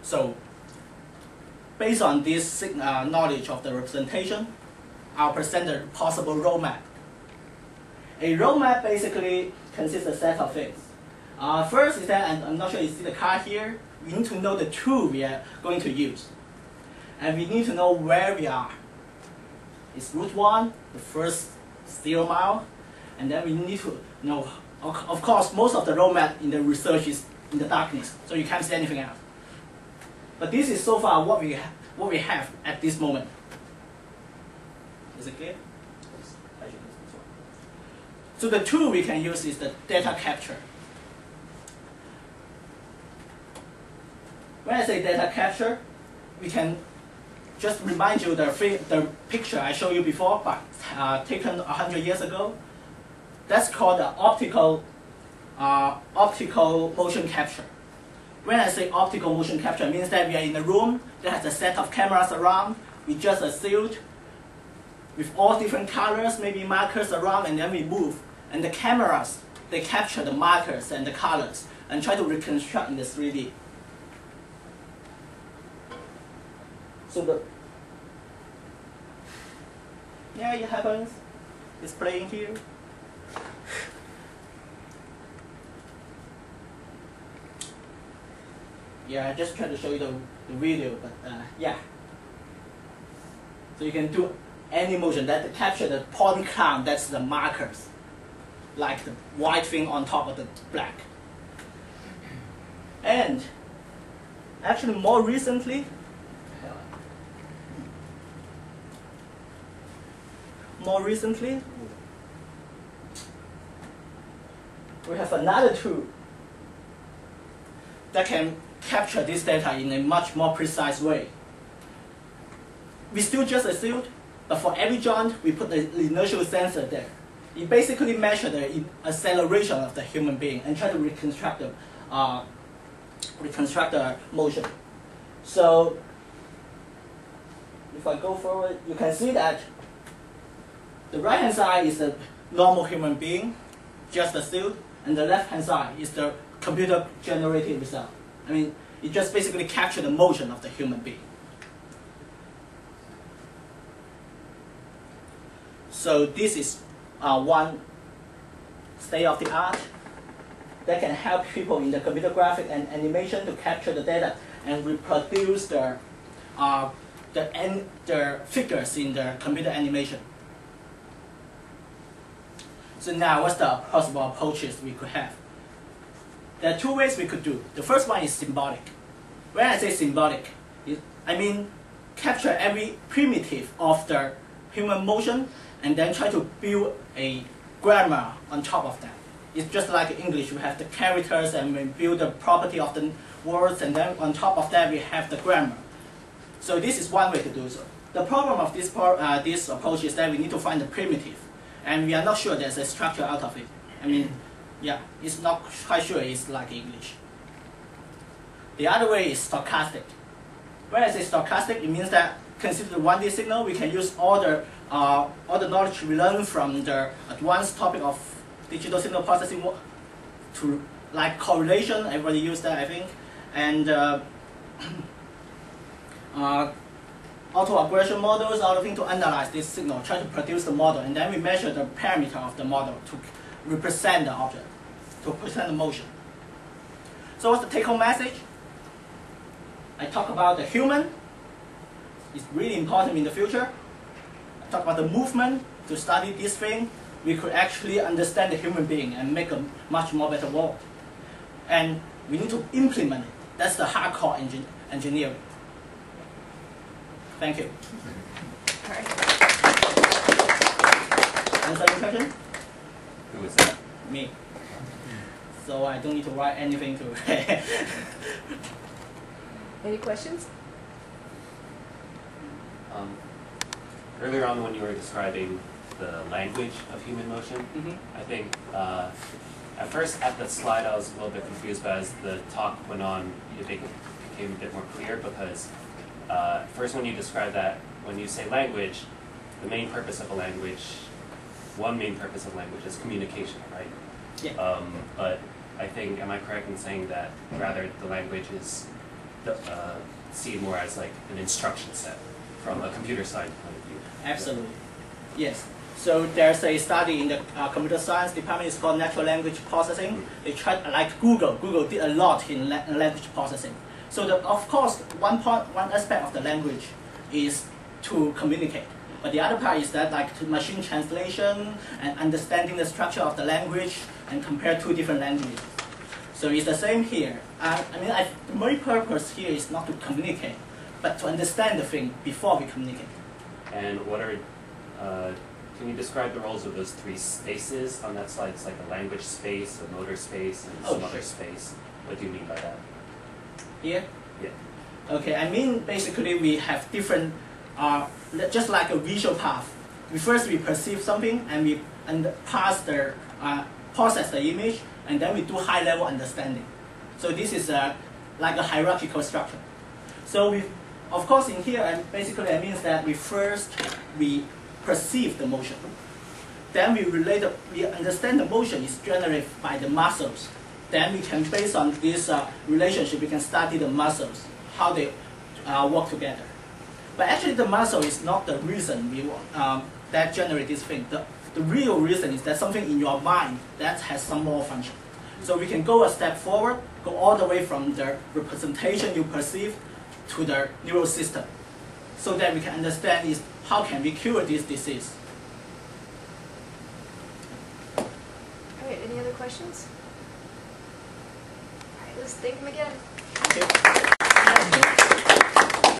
So based on this knowledge of the representation, I'll present the possible roadmap. A roadmap basically consists of a set of things. First is that, and I'm not sure you see the card here, we need to know the tool we are going to use. And we need to know where we are. It's route 1, the first 0 mile, and then we need to know, of course, most of the roadmap in the research is in the darkness, so you can't see anything else. But this is so far what we have at this moment. Is it clear? So the tool we can use is the data capture. When I say data capture, we can just remind you the picture I showed you before, but taken 100 years ago. That's called the optical motion capture. When I say optical motion capture, it means that we are in a room that has a set of cameras around. We just assumed with all different colors, maybe markers around, and then we move. And the cameras, they capture the markers and the colors and try to reconstruct in the 3D. So it happens. It's playing here. Yeah, I just tried to show you the video, but yeah. So you can do any motion that capture the point cloud, that's the markers, like the white thing on top of the black. And actually more recently, we have another tool that can capture this data in a much more precise way. We still just assumed, but for every joint, we put the inertial sensor there. It basically measures the acceleration of the human being and try to reconstruct the motion. So if I go forward, you can see that the right-hand side is the normal human being, just assumed, and the left-hand side is the computer-generated result. I mean, it just basically captures the motion of the human being. So this is one state-of-the-art that can help people in the computer graphic and animation to capture the data and reproduce the figures in the computer animation. So now, what's the possible approaches we could have? There are two ways we could do. The first one is symbolic. When I say symbolic, I mean capture every primitive of the human motion and then try to build a grammar on top of that. It's just like English, we have the characters and we build the property of the words, and then on top of that we have the grammar. So this is one way to do so. The problem of this approach is that we need to find the primitive, and we are not sure there's a structure out of it. I mean, yeah, it's not quite sure it's like English. The other way is stochastic. When I say stochastic, it means that consider the 1D signal, we can use all the knowledge we learned from the advanced topic of digital signal processing to like correlation, everybody used that I think, and autoaggression models, all the things to analyze this signal, try to produce the model, and then we measure the parameter of the model to represent the object, to represent the motion. So what's the take-home message? I talk about the human. It's really important in the future. I talk about the movement. To study this thing, we could actually understand the human being and make a much more better world. And we need to implement it. That's the hardcore engineering. Thank you. All right. Answer your question? Who was that? Me. So I don't need to write anything to. Any questions? Earlier on when you were describing the language of human motion, I think at first at the slide I was a little bit confused, but as the talk went on, it became a bit more clear because first when you describe that, when you say language, the main purpose of a language, one main purpose of language is communication, right? Yeah. But I think, am I correct in saying that rather the language is see it more as like an instruction set from a computer science point of view. Absolutely. Yes. So there's a study in the computer science department. It's called natural language processing. They tried like Google. Google did a lot in language processing. So of course, one aspect of the language is to communicate. But the other part is that like to machine translation and understanding the structure of the language and compare two different languages. So it's the same here. The main purpose here is not to communicate, but to understand the thing before we communicate. And what are, can you describe the roles of those three spaces on that slide? It's like a language space, a motor space, and some other space. What do you mean by that? Here? Yeah. Okay, I mean basically we have different, just like a visual path. First we perceive something and we process the image, and then we do high-level understanding. So this is like a hierarchical structure. So of course in here, basically it means that we perceive the motion. Then we understand the motion is generated by the muscles. Then we can, based on this relationship, we can study the muscles, how they work together. But actually the muscle is not the reason that generate this thing. The real reason is that something in your mind that has some more function. So we can go a step forward, go all the way from the representation you perceive to the neural system, so that we can understand is how can we cure this disease. All right, any other questions? All right, let's thank him again. Okay.